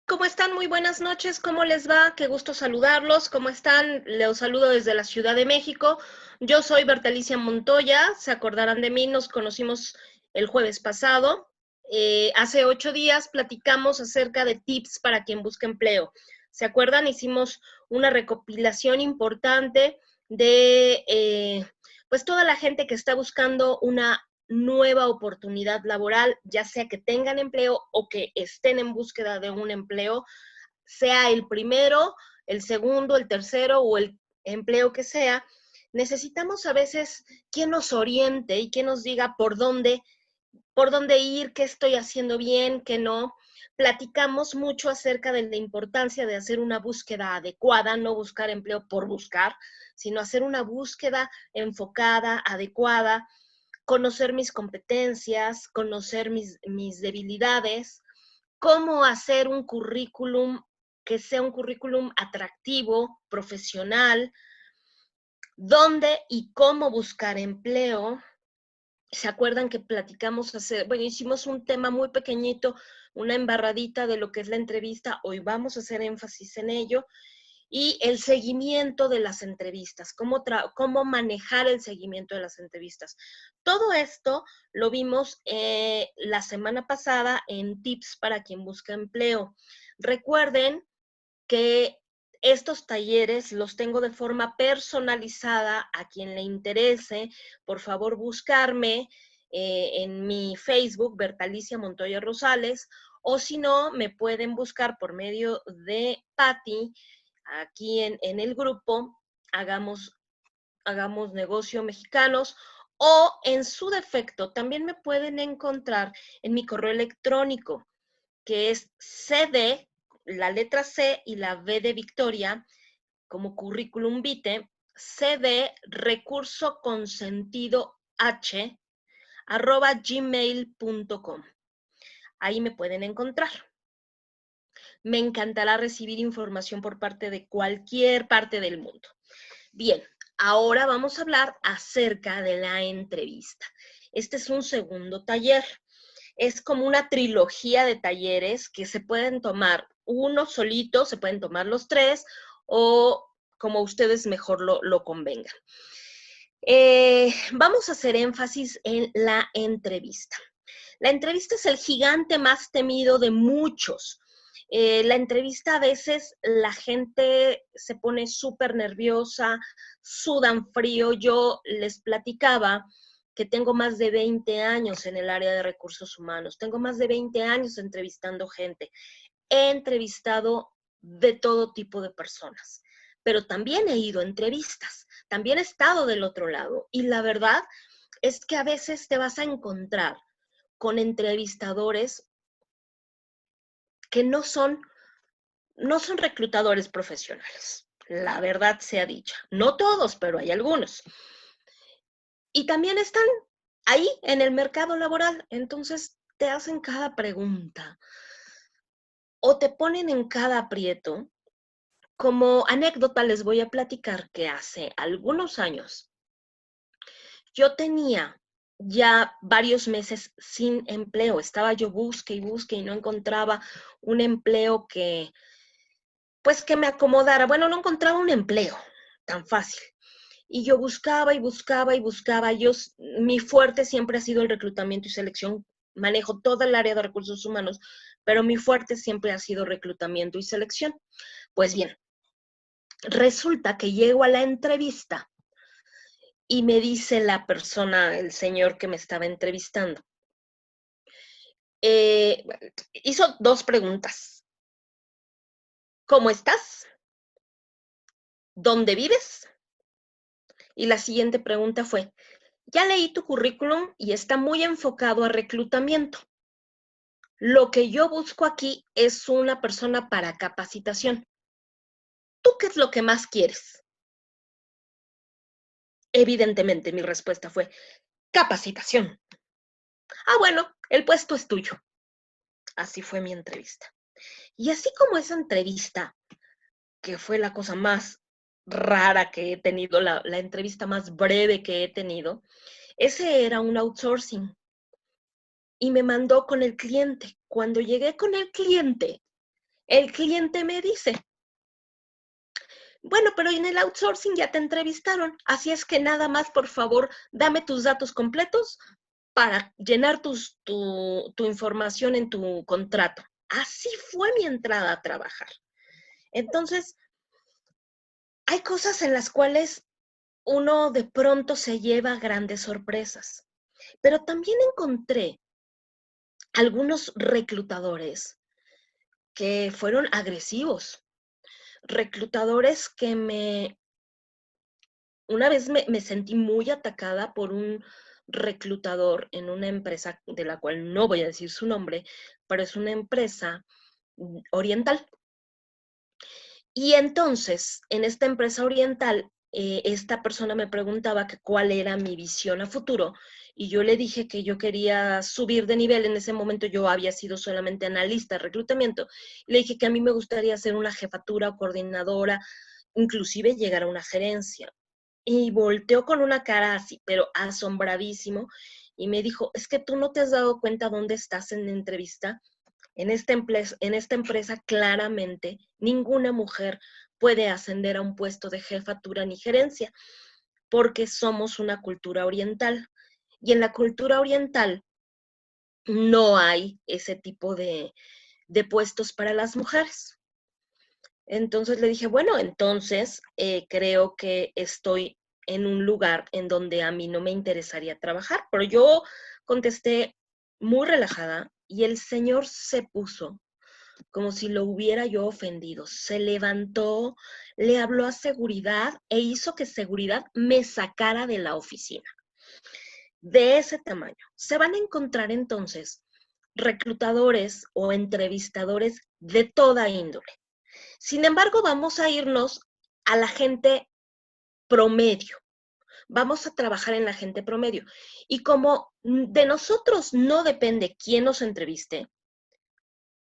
¿Cómo están? Muy buenas noches. ¿Cómo les va? Qué gusto saludarlos. ¿Cómo están? Los saludo desde la Ciudad de México. Yo soy Bertalicia Montoya. Se acordarán de mí, nos conocimos el jueves pasado. Hace 8 días platicamos acerca de tips para quien busca empleo. ¿Se acuerdan? Hicimos una recopilación importante de pues toda la gente que está buscando una nueva oportunidad laboral, ya sea que tengan empleo o que estén en búsqueda de un empleo, sea el primero, el segundo, el tercero o el empleo que sea. Necesitamos a veces quien nos oriente y quien nos diga por dónde ir, qué estoy haciendo bien, qué no. Platicamos mucho acerca de la importancia de hacer una búsqueda adecuada, no buscar empleo por buscar, sino hacer una búsqueda enfocada, adecuada, conocer mis competencias, conocer mis debilidades, cómo hacer un currículum que sea un currículum atractivo, profesional, dónde y cómo buscar empleo. ¿Se acuerdan que platicamos bueno, hicimos un tema muy pequeñito, una embarradita de lo que es la entrevista? Hoy vamos a hacer énfasis en ello. Y el seguimiento de las entrevistas, cómo manejar el seguimiento de las entrevistas. Todo esto lo vimos la semana pasada en Tips para quien busca empleo. Recuerden que estos talleres los tengo de forma personalizada. A quien le interese, por favor buscarme en mi Facebook, Bertalicia Montoya Rosales, o si no, me pueden buscar por medio de Patti, aquí en el grupo, hagamos, hagamos negocio mexicanos, o en su defecto también me pueden encontrar en mi correo electrónico, que es CD, la letra C y la V de Victoria, como currículum vitae, CD recurso consentido H @gmail.com. Ahí me pueden encontrar. Me encantará recibir información por parte de cualquier parte del mundo. Bien, ahora vamos a hablar acerca de la entrevista. Este es un segundo taller. Es como una trilogía de talleres que se pueden tomar uno solito, se pueden tomar los tres, o como ustedes mejor lo convengan. Vamos a hacer énfasis en la entrevista. La entrevista es el gigante más temido de muchos. La entrevista, a veces la gente se pone súper nerviosa, sudan frío. Yo les platicaba que tengo más de 20 años en el área de recursos humanos, tengo más de 20 años entrevistando gente. He entrevistado de todo tipo de personas, pero también he ido a entrevistas, también he estado del otro lado, y la verdad es que a veces te vas a encontrar con entrevistadores que no son reclutadores profesionales. La verdad sea dicha. No todos, pero hay algunos. Y también están ahí en el mercado laboral. Entonces te hacen cada pregunta o te ponen en cada aprieto. Como anécdota les voy a platicar que hace algunos años yo tenía ya varios meses sin empleo. Estaba yo busque y no encontraba un empleo pues que me acomodara. Bueno, no encontraba un empleo tan fácil. Y yo buscaba y buscaba y buscaba. Mi fuerte siempre ha sido el reclutamiento y selección. Manejo toda el área de recursos humanos, pero mi fuerte siempre ha sido reclutamiento y selección. Pues bien, resulta que llego a la entrevista y me dice la persona, el señor que me estaba entrevistando, eh, hizo 2 preguntas. ¿Cómo estás? ¿Dónde vives? Y la siguiente pregunta fue, ya leí tu currículum y está muy enfocado a reclutamiento. Lo que yo busco aquí es una persona para capacitación. ¿Tú qué es lo que más quieres? Evidentemente, mi respuesta fue capacitación. Bueno, el puesto es tuyo. Así fue mi entrevista. Y así como esa entrevista, que fue la cosa más rara que he tenido, la entrevista más breve que he tenido, ese era un outsourcing. Y me mandó con el cliente. Cuando llegué con el cliente, El cliente me dice, bueno, pero en el outsourcing ya te entrevistaron, así es que nada más, por favor, dame tus datos completos para llenar tu información en tu contrato. Así fue mi entrada a trabajar. Entonces, hay cosas en las cuales uno de pronto se lleva grandes sorpresas, pero también encontré algunos reclutadores que fueron agresivos, reclutadores que una vez me sentí muy atacada por un reclutador en una empresa de la cual no voy a decir su nombre, pero es una empresa oriental. Y entonces, en esta empresa oriental, esta persona me preguntaba que cuál era mi visión a futuro y yo le dije que yo quería subir de nivel. En ese momento yo había sido solamente analista de reclutamiento. Le dije que a mí me gustaría ser una jefatura o coordinadora, inclusive llegar a una gerencia. Y volteó con una cara así, pero asombradísimo, y me dijo, es que tú no te has dado cuenta dónde estás en la entrevista. En esta empresa claramente ninguna mujer puede ascender a un puesto de jefatura ni gerencia, porque somos una cultura oriental. Y en la cultura oriental no hay ese tipo de puestos para las mujeres. Entonces le dije, bueno, entonces creo que estoy en un lugar en donde a mí no me interesaría trabajar, pero yo contesté muy relajada y el señor se puso como si lo hubiera yo ofendido. Se levantó, le habló a seguridad e hizo que seguridad me sacara de la oficina. De ese tamaño. Se van a encontrar entonces reclutadores o entrevistadores de toda índole. Sin embargo, vamos a irnos a la gente promedio. Vamos a trabajar en la gente promedio. Y como de nosotros no depende quién nos entreviste,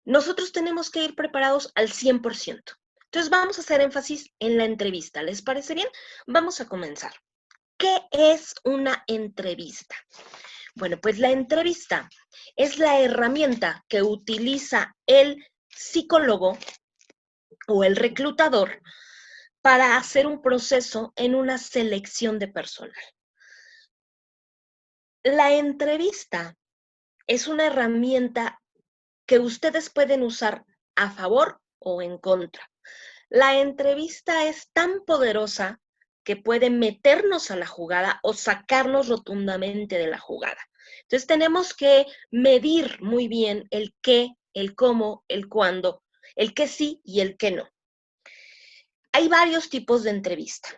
nosotros tenemos que ir preparados al 100%. Entonces vamos a hacer énfasis en la entrevista. ¿Les parece bien? Vamos a comenzar. ¿Qué es una entrevista? Bueno, pues la entrevista es la herramienta que utiliza el psicólogo o el reclutador para hacer un proceso en una selección de personal. La entrevista es una herramienta que ustedes pueden usar a favor o en contra. La entrevista es tan poderosa que puede meternos a la jugada o sacarnos rotundamente de la jugada. Entonces tenemos que medir muy bien el qué, el cómo, el cuándo, el qué sí y el qué no. Hay varios tipos de entrevista.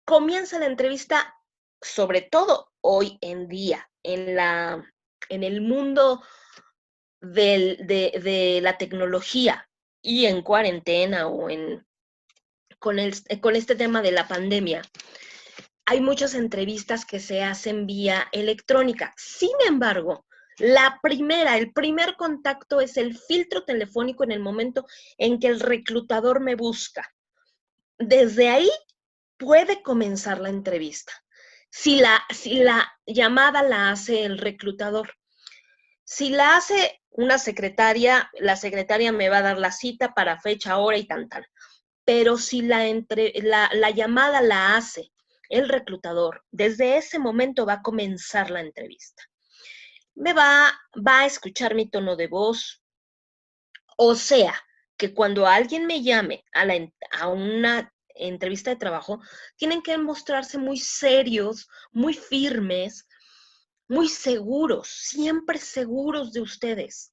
Comienza la entrevista, sobre todo hoy en día, en el mundo de la tecnología y en cuarentena o con este tema de la pandemia. Hay muchas entrevistas que se hacen vía electrónica. Sin embargo, el primer contacto es el filtro telefónico en el momento en que el reclutador me busca. Desde ahí puede comenzar la entrevista. Si la llamada la hace el reclutador. Si la hace una secretaria, la secretaria me va a dar la cita para fecha, hora y tan. Pero si la llamada la hace el reclutador, desde ese momento va a comenzar la entrevista. Va a escuchar mi tono de voz, o sea, que cuando alguien me llame a una entrevista de trabajo, tienen que mostrarse muy serios, muy firmes, muy seguros, siempre seguros de ustedes.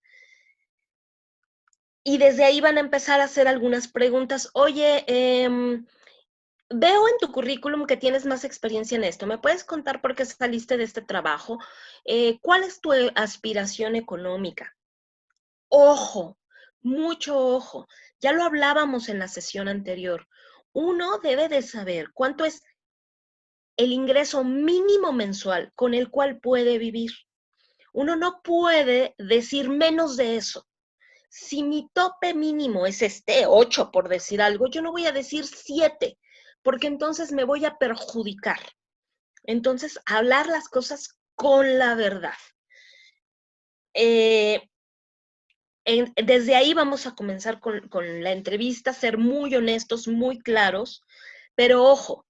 Y desde ahí van a empezar a hacer algunas preguntas. Oye, veo en tu currículum que tienes más experiencia en esto. ¿Me puedes contar por qué saliste de este trabajo? ¿Cuál es tu aspiración económica? Ojo, mucho ojo. Ya lo hablábamos en la sesión anterior. Uno debe de saber cuánto es el ingreso mínimo mensual con el cual puede vivir. Uno no puede decir menos de eso. Si mi tope mínimo es 8, por decir algo, yo no voy a decir 7, porque entonces me voy a perjudicar. Entonces, hablar las cosas con la verdad. Desde ahí vamos a comenzar con la entrevista, ser muy honestos, muy claros, pero ojo,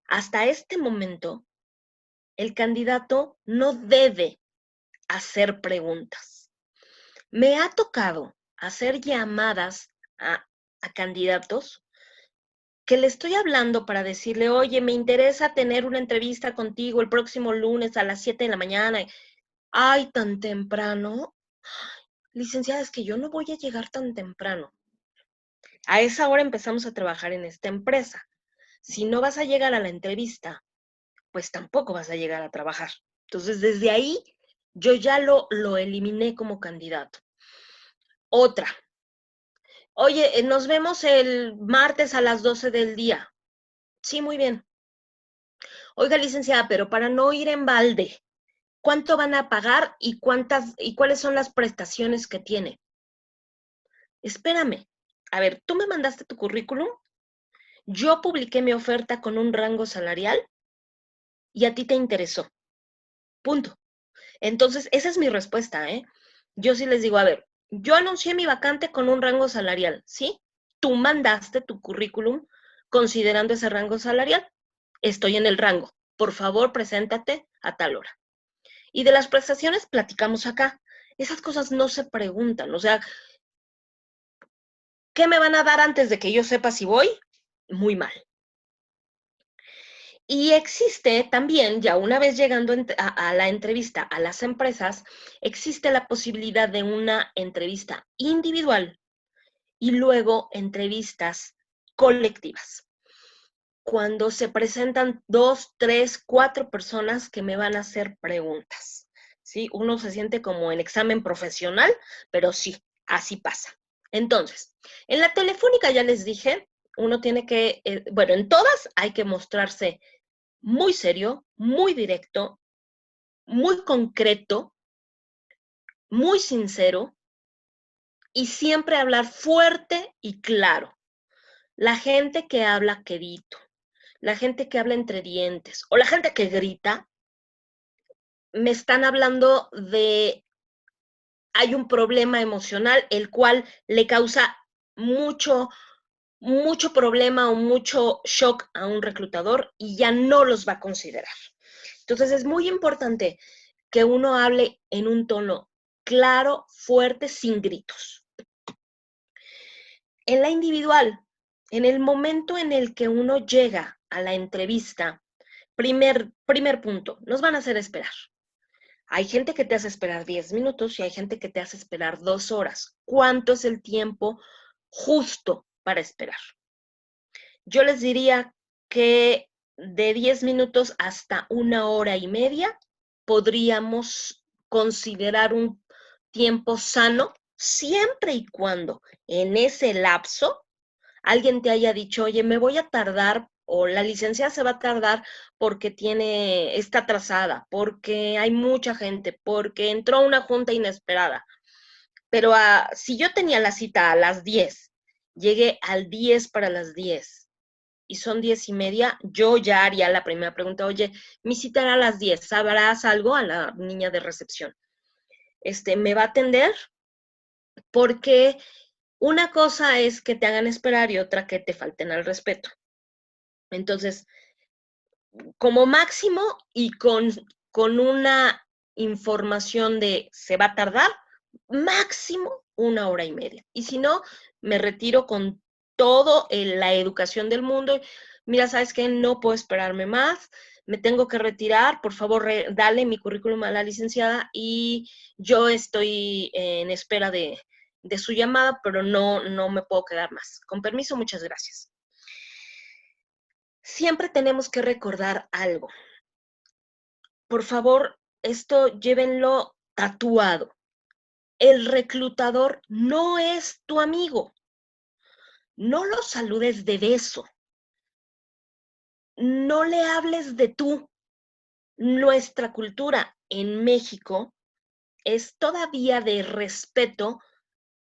hasta este momento, el candidato no debe hacer preguntas. Me ha tocado hacer llamadas a candidatos que le estoy hablando para decirle, oye, me interesa tener una entrevista contigo el próximo lunes a las 7 de la mañana. Ay, tan temprano. Licenciada, es que yo no voy a llegar tan temprano. A esa hora empezamos a trabajar en esta empresa. Si no vas a llegar a la entrevista, pues tampoco vas a llegar a trabajar. Entonces, desde ahí, yo ya lo eliminé como candidato. Otra. Oye, nos vemos el martes a las 12 del día. Sí, muy bien. Oiga, licenciada, pero para no ir en balde, ¿cuánto van a pagar y cuáles son las prestaciones que tiene? Espérame. A ver, tú me mandaste tu currículum, yo publiqué mi oferta con un rango salarial y a ti te interesó. Punto. Entonces, esa es mi respuesta, ¿eh? Yo sí les digo, a ver, yo anuncié mi vacante con un rango salarial, ¿sí? Tú mandaste tu currículum considerando ese rango salarial. Estoy en el rango. Por favor, preséntate a tal hora. Y de las prestaciones platicamos acá. Esas cosas no se preguntan. O sea, ¿qué me van a dar antes de que yo sepa si voy? Muy mal. Y existe también, ya una vez llegando a la entrevista a las empresas, existe la posibilidad de una entrevista individual y luego entrevistas colectivas. Cuando se presentan 2, 3, 4 personas que me van a hacer preguntas. ¿Sí? Uno se siente como en examen profesional, pero sí, así pasa. Entonces, en la telefónica ya les dije, uno tiene que, bueno, en todas hay que mostrarse muy serio, muy directo, muy concreto, muy sincero y siempre hablar fuerte y claro. La gente que habla quedito, la gente que habla entre dientes o la gente que grita, me están hablando de, hay un problema emocional el cual le causa mucho problema o mucho shock a un reclutador y ya no los va a considerar. Entonces es muy importante que uno hable en un tono claro, fuerte, sin gritos. En la individual, en el momento en el que uno llega a la entrevista, primer punto, nos van a hacer esperar. Hay gente que te hace esperar 10 minutos y hay gente que te hace esperar 2 horas. ¿Cuánto es el tiempo justo para esperar? Yo les diría que de 10 minutos hasta 1 hora y media podríamos considerar un tiempo sano siempre y cuando en ese lapso alguien te haya dicho, oye, me voy a tardar o la licenciada se va a tardar porque está atrasada, porque hay mucha gente, porque entró a una junta inesperada. Pero si yo tenía la cita a las 10, llegué al 10 para las 10 y son 10:30, yo ya haría la primera pregunta, oye, mi cita era a las 10, ¿sabrás algo? A la niña de recepción. ¿Me va a atender? Porque una cosa es que te hagan esperar y otra que te falten al respeto. Entonces, como máximo y con una información de se va a tardar, máximo 1 hora y media. Y si no, me retiro con todo la educación del mundo. Mira, ¿sabes qué? No puedo esperarme más, me tengo que retirar, por favor, dale mi currículum a la licenciada y yo estoy en espera de su llamada, pero no me puedo quedar más. Con permiso, muchas gracias. Siempre tenemos que recordar algo. Por favor, esto llévenlo tatuado. El reclutador no es tu amigo. No lo saludes de beso. No le hables de tú. Nuestra cultura en México es todavía de respeto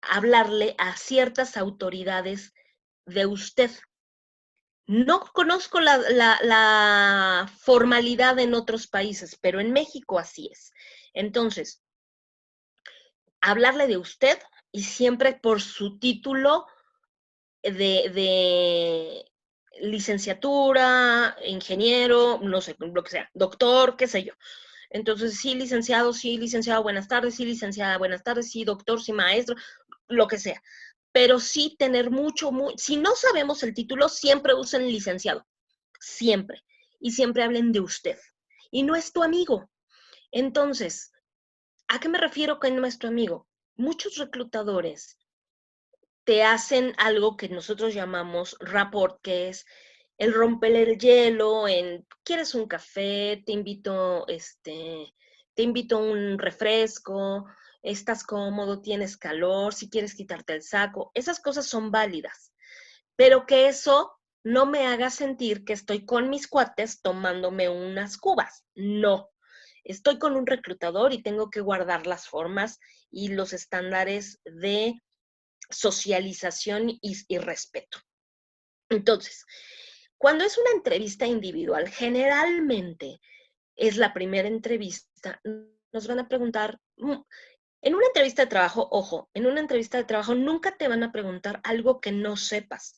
hablarle a ciertas autoridades de usted. No conozco la formalidad en otros países, pero en México así es. Entonces, hablarle de usted y siempre por su título de licenciatura, ingeniero, no sé, lo que sea, doctor, qué sé yo. Entonces, sí, licenciado, buenas tardes, sí, licenciada, buenas tardes, sí, doctor, sí, maestro, lo que sea. Pero sí tener si no sabemos el título, siempre usen licenciado, siempre. Y siempre hablen de usted. Y no es tu amigo. Entonces, ¿a qué me refiero con nuestro amigo? Muchos reclutadores te hacen algo que nosotros llamamos rapport, que es el romper el hielo, ¿quieres un café? Te invito a un refresco, estás cómodo, tienes calor, si quieres quitarte el saco, esas cosas son válidas, pero que eso no me haga sentir que estoy con mis cuates tomándome unas cubas, no. Estoy con un reclutador y tengo que guardar las formas y los estándares de socialización y respeto. Entonces, cuando es una entrevista individual, generalmente es la primera entrevista, nos van a preguntar, en una entrevista de trabajo, ojo, en una entrevista de trabajo nunca te van a preguntar algo que no sepas.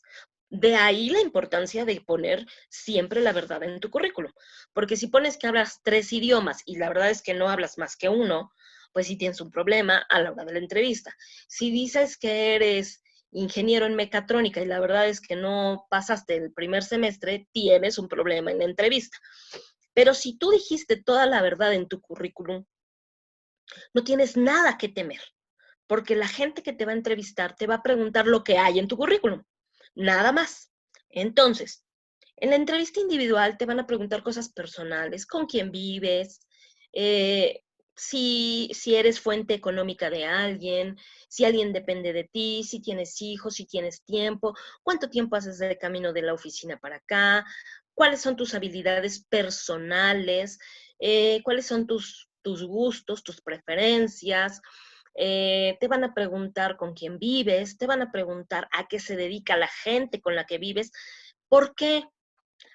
De ahí la importancia de poner siempre la verdad en tu currículum, porque si pones que hablas 3 idiomas y la verdad es que no hablas más que uno, pues sí tienes un problema a la hora de la entrevista. Si dices que eres ingeniero en mecatrónica y la verdad es que no pasaste el primer semestre, tienes un problema en la entrevista. Pero si tú dijiste toda la verdad en tu currículum, no tienes nada que temer, porque la gente que te va a entrevistar te va a preguntar lo que hay en tu currículum, nada más. Entonces, en la entrevista individual te van a preguntar cosas personales, con quién vives, si eres fuente económica de alguien, si alguien depende de ti, si tienes hijos, si tienes tiempo, cuánto tiempo haces de camino de la oficina para acá, cuáles son tus habilidades personales, cuáles son tus gustos, tus preferencias. Te van a preguntar con quién vives, te van a preguntar a qué se dedica la gente con la que vives, por qué.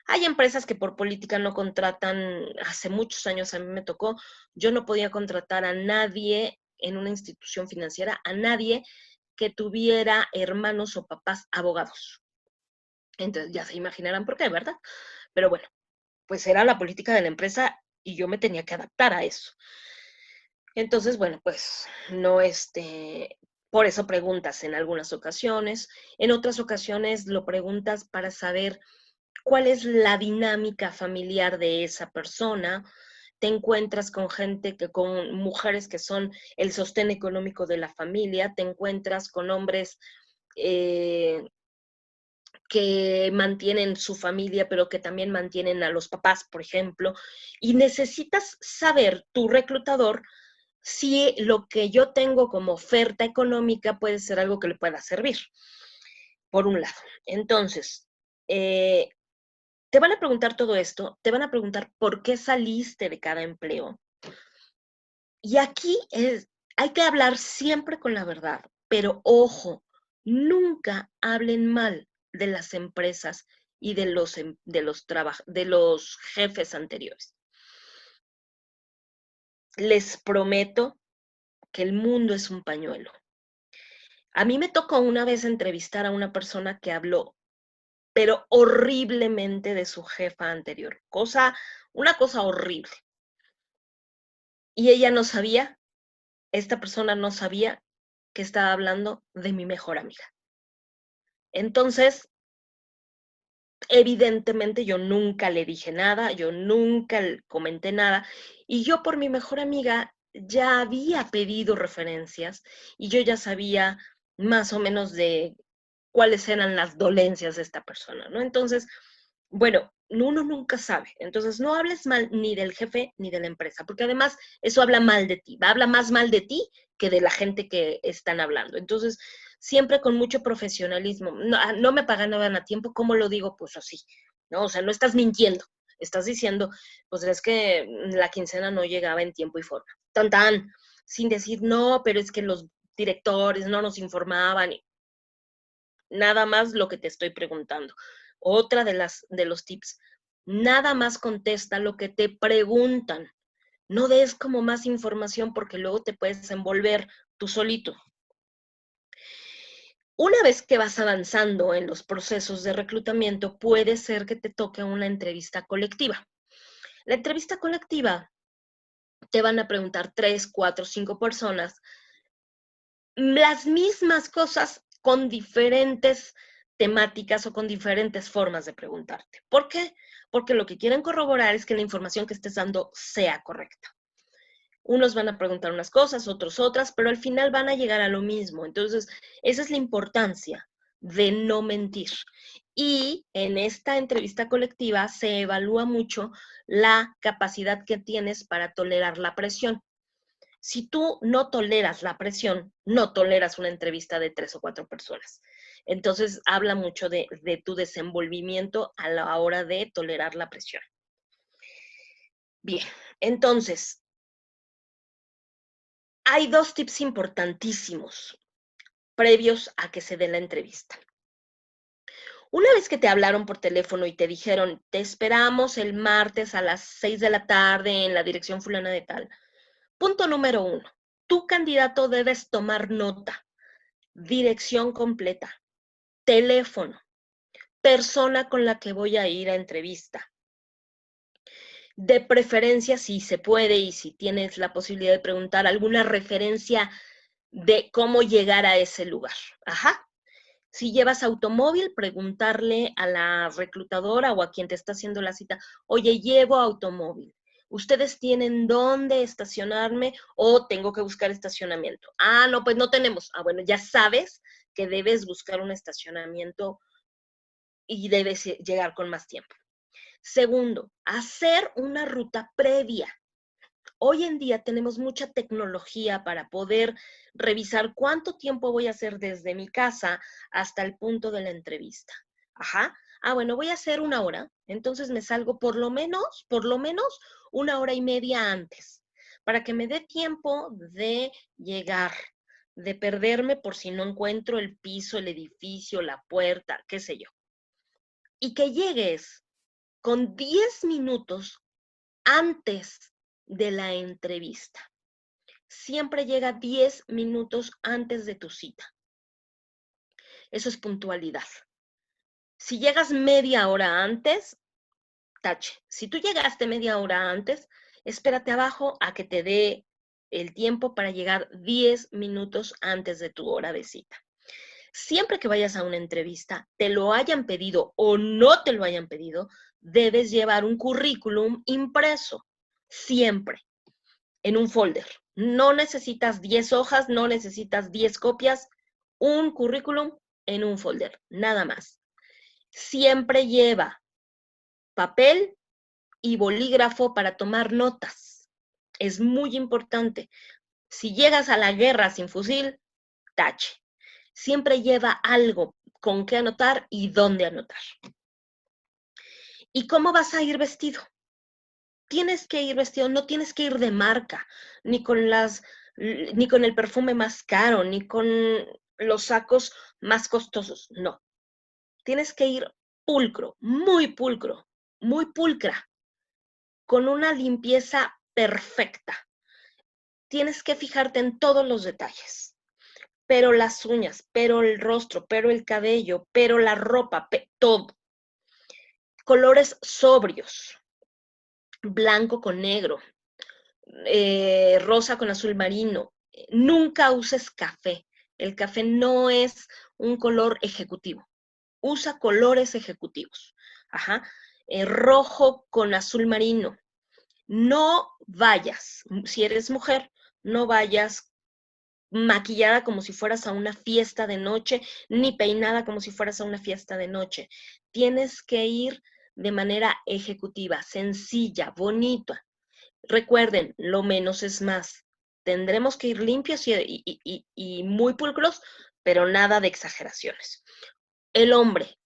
Hay empresas que por política no contratan, hace muchos años a mí me tocó, yo no podía contratar a nadie en una institución financiera, a nadie que tuviera hermanos o papás abogados. Entonces ya se imaginarán por qué, ¿verdad? Pero bueno, pues era la política de la empresa y yo me tenía que adaptar a eso. Entonces, bueno, pues no, por eso preguntas en algunas ocasiones, en otras ocasiones lo preguntas para saber cuál es la dinámica familiar de esa persona. Te encuentras con con mujeres que son el sostén económico de la familia, te encuentras con hombres eh, que mantienen su familia, pero que también mantienen a los papás, por ejemplo, y necesitas saber, tu reclutador, si lo que yo tengo como oferta económica puede ser algo que le pueda servir, por un lado. Entonces, eh, te van a preguntar todo esto, te van a preguntar por qué saliste de cada empleo. Y aquí hay que hablar siempre con la verdad, pero ojo, nunca hablen mal de las empresas y de los jefes anteriores. Les prometo que el mundo es un pañuelo. A mí me tocó una vez entrevistar a una persona que habló, pero horriblemente de su jefa anterior. Una cosa horrible. Y ella no sabía, esta persona no sabía que estaba hablando de mi mejor amiga. Entonces, evidentemente yo nunca le dije nada, yo nunca comenté nada, y yo por mi mejor amiga ya había pedido referencias y yo ya sabía más o menos de cuáles eran las dolencias de esta persona, ¿no? Entonces, bueno, uno nunca sabe. Entonces, no hables mal ni del jefe ni de la empresa, porque además eso habla mal de ti, habla más mal de ti que de la gente que están hablando. Entonces, siempre con mucho profesionalismo. No, no me pagaban a tiempo, ¿cómo lo digo? Pues así, ¿no? O sea, no estás mintiendo, estás diciendo, pues es que la quincena no llegaba en tiempo y forma. Tan, tan, sin decir, no, pero es que los directores no nos informaban. Nada más lo que te estoy preguntando. Otra de los tips, nada más contesta lo que te preguntan. No des como más información porque luego te puedes envolver tú solito. Una vez que vas avanzando en los procesos de reclutamiento, puede ser que te toque una entrevista colectiva. La entrevista colectiva te van a preguntar 3, 4, 5 personas las mismas cosas con diferentes temáticas o con diferentes formas de preguntarte. ¿Por qué? Porque lo que quieren corroborar es que la información que estés dando sea correcta. Unos van a preguntar unas cosas, otros otras, pero al final van a llegar a lo mismo. Entonces, esa es la importancia de no mentir. Y en esta entrevista colectiva se evalúa mucho la capacidad que tienes para tolerar la presión. Si tú no toleras la presión, no toleras una entrevista de 3 o 4 personas. Entonces, habla mucho de tu desenvolvimiento a la hora de tolerar la presión. Bien, entonces, hay 2 tips importantísimos previos a que se dé la entrevista. Una vez que te hablaron por teléfono y te dijeron, te esperamos el martes a las 6 de la tarde en la dirección fulana de tal. Punto número 1, tu candidato debes tomar nota, dirección completa, teléfono, persona con la que voy a ir a entrevista. De preferencia, si se puede y si tienes la posibilidad de preguntar alguna referencia de cómo llegar a ese lugar. Ajá. Si llevas automóvil, preguntarle a la reclutadora o a quien te está haciendo la cita, oye, llevo automóvil. ¿Ustedes tienen dónde estacionarme o tengo que buscar estacionamiento? Ah, no, pues no tenemos. Ah, bueno, ya sabes que debes buscar un estacionamiento y debes llegar con más tiempo. Segundo, hacer una ruta previa. Hoy en día tenemos mucha tecnología para poder revisar cuánto tiempo voy a hacer desde mi casa hasta el punto de la entrevista. Ajá. Ah, bueno, voy a hacer 1 hora, entonces me salgo por lo menos 1 hora y media antes, para que me dé tiempo de llegar, de perderme por si no encuentro el piso, el edificio, la puerta, qué sé yo. Y que llegues con 10 minutos antes de la entrevista. Siempre llega 10 minutos antes de tu cita. Eso es puntualidad. Si llegas media hora antes, tache. Si tú llegaste media hora antes, espérate abajo a que te dé el tiempo para llegar 10 minutos antes de tu hora de cita. Siempre que vayas a una entrevista, te lo hayan pedido o no te lo hayan pedido, debes llevar un currículum impreso. Siempre. En un folder. No necesitas 10 hojas, no necesitas 10 copias, un currículum en un folder, nada más. Siempre lleva papel y bolígrafo para tomar notas. Es muy importante. Si llegas a la guerra sin fusil, tache. Siempre lleva algo con qué anotar y dónde anotar. ¿Y cómo vas a ir vestido? Tienes que ir vestido, no tienes que ir de marca, ni con el perfume más caro, ni con los sacos más costosos, no. Tienes que ir pulcro, muy pulcra, con una limpieza perfecta. Tienes que fijarte en todos los detalles, pero las uñas, pero el rostro, pero el cabello, pero la ropa, todo. Colores sobrios, blanco con negro, rosa con azul marino. Nunca uses café. El café no es un color ejecutivo. Usa colores ejecutivos. Ajá. Rojo con azul marino. No vayas, si eres mujer, no vayas maquillada como si fueras a una fiesta de noche, ni peinada como si fueras a una fiesta de noche. Tienes que ir de manera ejecutiva, sencilla, bonita. Recuerden, lo menos es más. Tendremos que ir limpios y muy pulcros, pero nada de exageraciones. El hombre,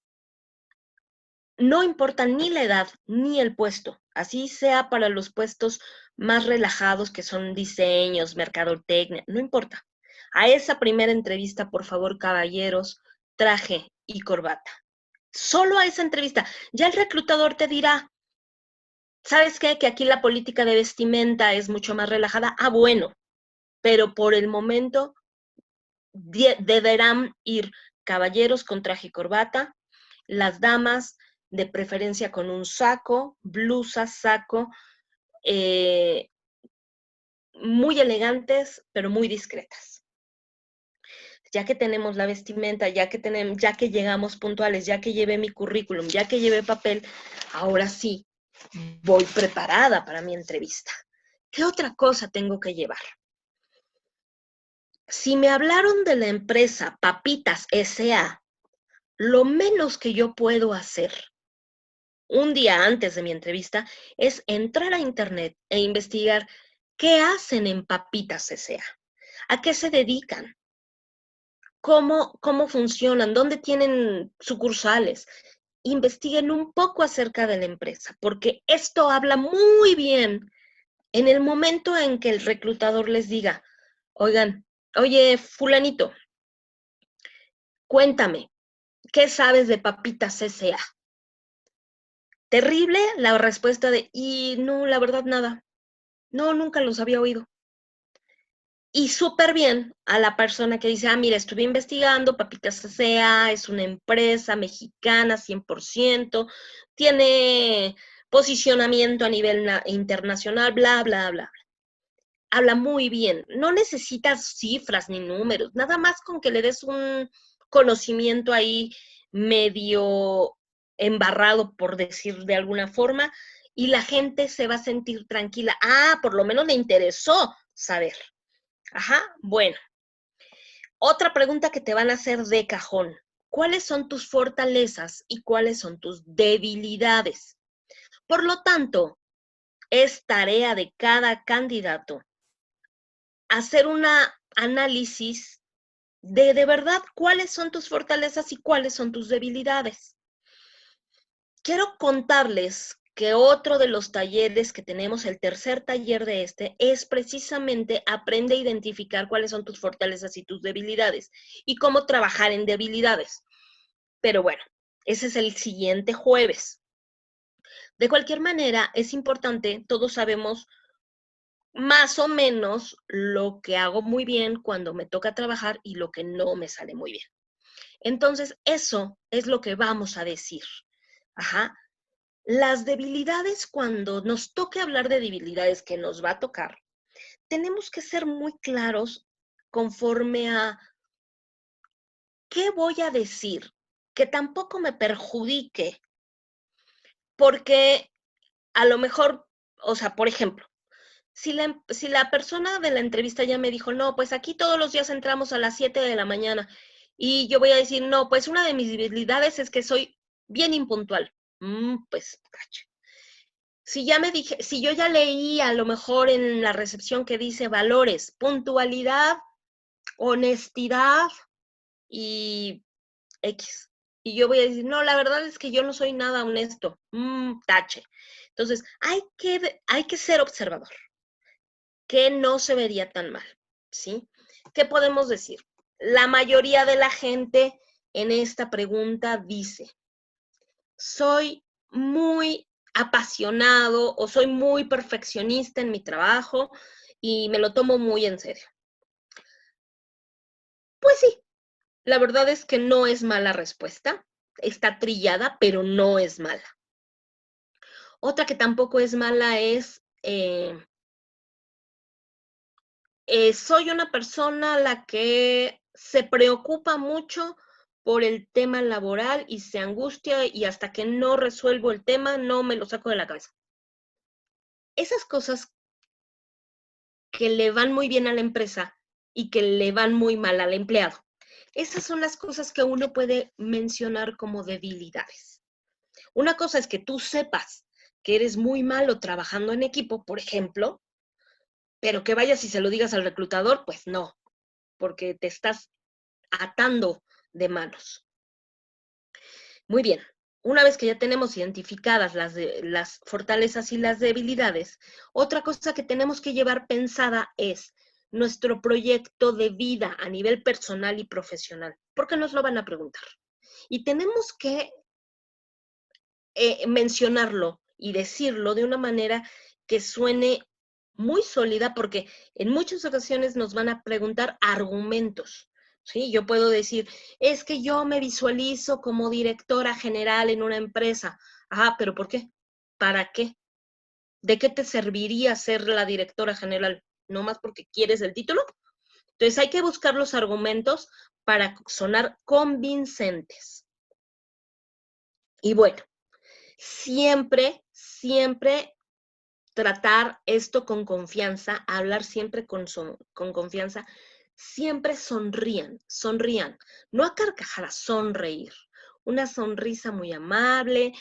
no importa ni la edad ni el puesto, así sea para los puestos más relajados que son diseños, mercadotecnia, no importa. A esa primera entrevista, por favor, caballeros, traje y corbata. Solo a esa entrevista. Ya el reclutador te dirá, ¿sabes qué? Que aquí la política de vestimenta es mucho más relajada. Ah, bueno, pero por el momento deberán ir caballeros con traje y corbata, las damas de preferencia con un saco, blusa, saco, muy elegantes, pero muy discretas. Ya que tenemos la vestimenta, ya que llegamos puntuales, ya que llevé mi currículum, ya que llevé papel, ahora sí, voy preparada para mi entrevista. ¿Qué otra cosa tengo que llevar? Si me hablaron de la empresa Papitas S.A., lo menos que yo puedo hacer un día antes de mi entrevista es entrar a internet e investigar qué hacen en Papitas S.A., a qué se dedican, cómo funcionan, dónde tienen sucursales. Investiguen un poco acerca de la empresa, porque esto habla muy bien en el momento en que el reclutador les diga, oigan, oye, fulanito, cuéntame, ¿qué sabes de Papitas S.A.? Terrible la respuesta de, y no, la verdad nada, no, nunca los había oído. Y súper bien a la persona que dice, mira, estuve investigando, Papitas S.A. es una empresa mexicana 100%, tiene posicionamiento a nivel internacional, bla, bla, bla. Habla muy bien. No necesitas cifras ni números, nada más con que le des un conocimiento ahí medio embarrado, por decir de alguna forma, y la gente se va a sentir tranquila. Por lo menos le interesó saber. Ajá, bueno. Otra pregunta que te van a hacer de cajón. ¿Cuáles son tus fortalezas y cuáles son tus debilidades? Por lo tanto, es tarea de cada candidato hacer un análisis de verdad cuáles son tus fortalezas y cuáles son tus debilidades. Quiero contarles que otro de los talleres que tenemos, el tercer taller de es precisamente aprende a identificar cuáles son tus fortalezas y tus debilidades y cómo trabajar en debilidades. Pero bueno, ese es el siguiente jueves. De cualquier manera, es importante, todos sabemos más o menos lo que hago muy bien cuando me toca trabajar y lo que no me sale muy bien. Entonces, eso es lo que vamos a decir. Ajá. Las debilidades, cuando nos toque hablar de debilidades que nos va a tocar, tenemos que ser muy claros conforme a qué voy a decir, que tampoco me perjudique, porque a lo mejor, o sea, por ejemplo, si la persona de la entrevista ya me dijo, no, pues aquí todos los días entramos a las 7 de la mañana, y yo voy a decir, no, pues una de mis debilidades es que soy bien impuntual. Pues, cacho. Si yo ya leí a lo mejor en la recepción que dice valores, puntualidad, honestidad y X. Y yo voy a decir, no, la verdad es que yo no soy nada honesto. Tache. Entonces, hay que ser observador, que no se vería tan mal, ¿sí? ¿Qué podemos decir? La mayoría de la gente en esta pregunta dice, soy muy apasionado o soy muy perfeccionista en mi trabajo y me lo tomo muy en serio. Pues sí, la verdad es que no es mala respuesta, está trillada, pero no es mala. Otra que tampoco es mala es, soy una persona a la que se preocupa mucho por el tema laboral y se angustia y hasta que no resuelvo el tema no me lo saco de la cabeza. Esas cosas que le van muy bien a la empresa y que le van muy mal al empleado. Esas son las cosas que uno puede mencionar como debilidades. Una cosa es que tú sepas que eres muy malo trabajando en equipo, por ejemplo, pero que vayas y se lo digas al reclutador, pues no, porque te estás atando de manos. Muy bien, una vez que ya tenemos identificadas las fortalezas y las debilidades, otra cosa que tenemos que llevar pensada es nuestro proyecto de vida a nivel personal y profesional, porque nos lo van a preguntar. Y tenemos que mencionarlo y decirlo de una manera que suene muy sólida, porque en muchas ocasiones nos van a preguntar argumentos ¿sí? Yo puedo decir, es que yo me visualizo como directora general en una empresa. Ajá, ¿pero por qué? ¿Para qué? ¿De qué te serviría ser la directora general? ¿No más porque quieres el título? Entonces hay que buscar los argumentos para sonar convincentes. Y bueno, siempre tratar esto con confianza, hablar siempre con confianza, siempre sonrían, no a carcajadas, sonreír. Una sonrisa muy amable,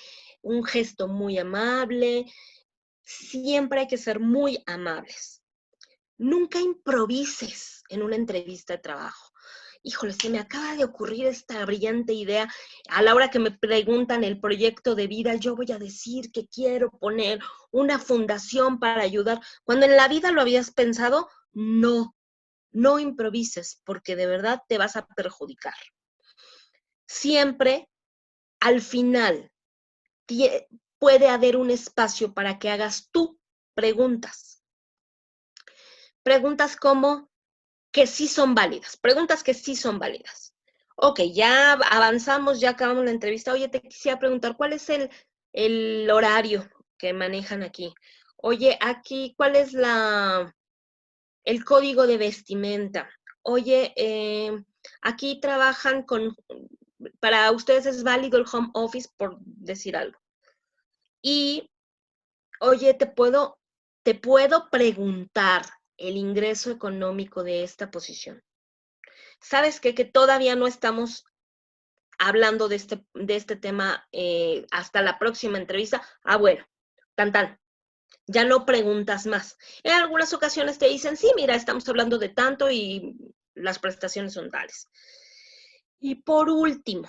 un gesto muy amable, siempre hay que ser muy amables. Nunca improvises en una entrevista de trabajo. Híjole, se me acaba de ocurrir esta brillante idea. A la hora que me preguntan el proyecto de vida, yo voy a decir que quiero poner una fundación para ayudar. Cuando en la vida lo habías pensado, no improvises, porque de verdad te vas a perjudicar. Siempre, al final, puede haber un espacio para que hagas tú preguntas. Preguntas como, que sí son válidas, preguntas que sí son válidas. Ok, ya avanzamos, ya acabamos la entrevista. Oye, te quisiera preguntar, ¿cuál es el horario que manejan aquí? Oye, aquí, ¿cuál es el código de vestimenta? Oye, aquí trabajan para ustedes es válido el home office, por decir algo. Y, oye, te puedo preguntar el ingreso económico de esta posición. ¿Sabes qué? Que todavía no estamos hablando de este tema hasta la próxima entrevista. Ah, bueno, tan, ya no preguntas más. En algunas ocasiones te dicen, sí, mira, estamos hablando de tanto y las prestaciones son tales. Y por último,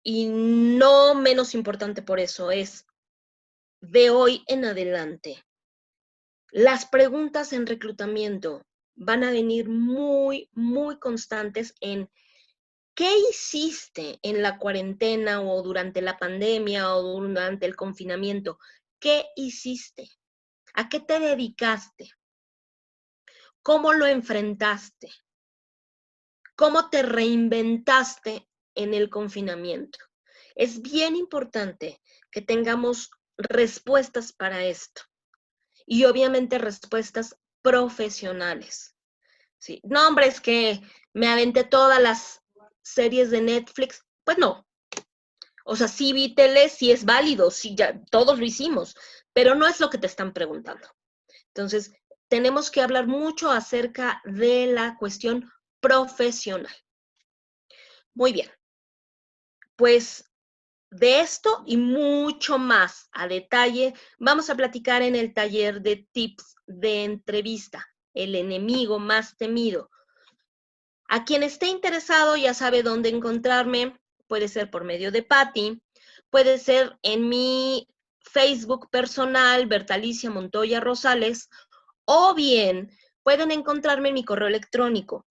y no menos importante por eso, es de hoy en adelante, las preguntas en reclutamiento van a venir muy constantes en ¿qué hiciste en la cuarentena o durante la pandemia o durante el confinamiento? ¿Qué hiciste? ¿A qué te dedicaste? ¿Cómo lo enfrentaste? ¿Cómo te reinventaste en el confinamiento? Es bien importante que tengamos respuestas para esto y obviamente respuestas profesionales. ¿Sí? No, hombre, es que me aventé todas las series de Netflix. Pues no, o sea, sí vi tele, sí es válido, sí ya todos lo hicimos, pero no es lo que te están preguntando. Entonces, tenemos que hablar mucho acerca de la cuestión profesional. Muy bien, pues de esto y mucho más a detalle vamos a platicar en el taller de tips de entrevista, el enemigo más temido. A quien esté interesado ya sabe dónde encontrarme, puede ser por medio de Patty, puede ser en mi Facebook personal, Bertalicia Montoya Rosales, o bien pueden encontrarme en mi correo electrónico,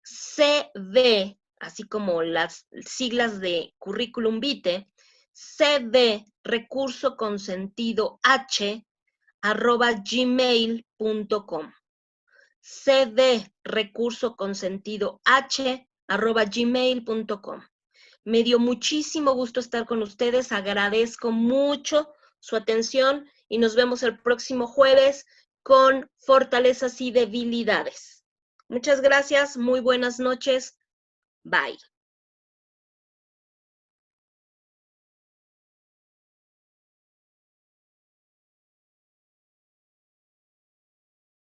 cv, así como las siglas de currículum vitae, cv recurso consentido h @gmail.com. cdrecursoconsentidoh@gmail.com. Me dio muchísimo gusto estar con ustedes, agradezco mucho su atención y nos vemos el próximo jueves con fortalezas y debilidades. Muchas gracias, muy buenas noches, bye.